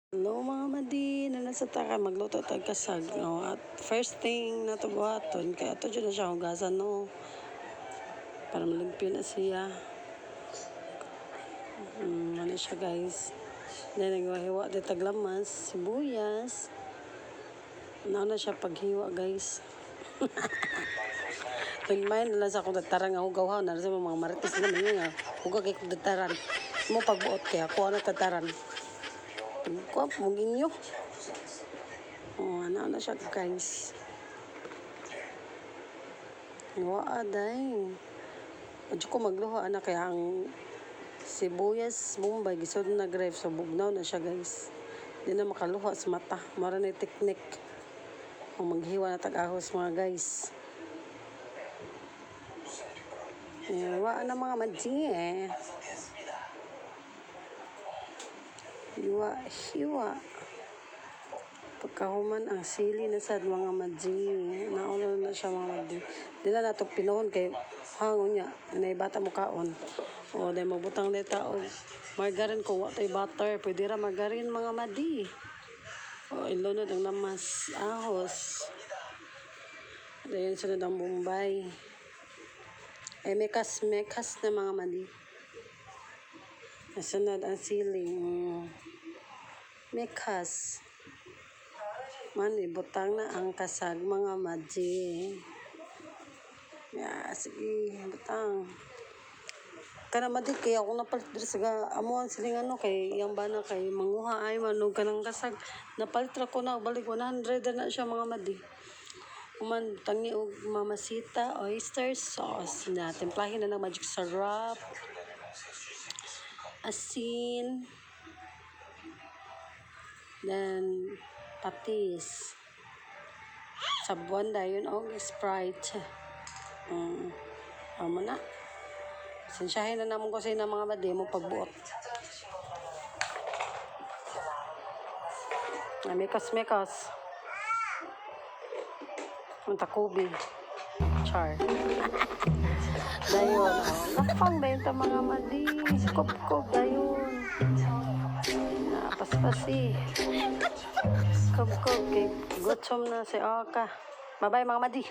Hello mga madi, na nasa taka magluto tag kasag no. At first thing na to buhaton kaya ato dyan na siya hugasan no. Para malimpyo na siya. Ano siya guys. Then nagwahiwa di taglamas, sibuyas. Na siya paghiwa guys. Nagmain na lang sa akong dataran nga hugaw na sa mga marites na mga nga. Hugaw kay kong dataran. Mo pagbuot kaya ako na dataran. Kuha po ginyo. Ano siya guys. Waa day. Adyo ko magluha na kaya ang sibuyas bombay gisod na grave so bugnaw na siya guys. Di na makaluha sa mata. Mara na teknik. Kung maghiwa na tag-ahos mga guys. Waa na mga madji Hiwa. Pagkahuman ang sili na sad mga madji. Nauna na siya mga madji. Di na nato pinuhon kay hangon niya. Inay bata mo kaon. O dahil magbutang na tao. Margarin kung watay butter. Pwede ra margarin mga madji. O ilunod ang lamas. Ahos. Dahil sunod ang bombay. Mekas na mga madji. Nasunod ang siling. Mekas. Man, ibutang na ang kasag mga madji. Sige, butang. Kana madji, kaya ako napalit dito sa amuan siling kay yung bana kay manguha ay manog ka ng kasag. Napalit ko na, balik 100 na siya mga madji. Kuman, tangi og mamasita, oyster sauce na. Templahin na ng magic syrup. Asin. Then, patis. Sabuan dayon og Sprite. Amo na. Sensyahin na naman ko sa mga madji mo pagbuot. Mekas. Ang takubi. Char. Dayon. Napang dayon ta mga madji. Kup dayon. Paspasi. Kup kay gutom na si Oka. Bye-bye mga madji.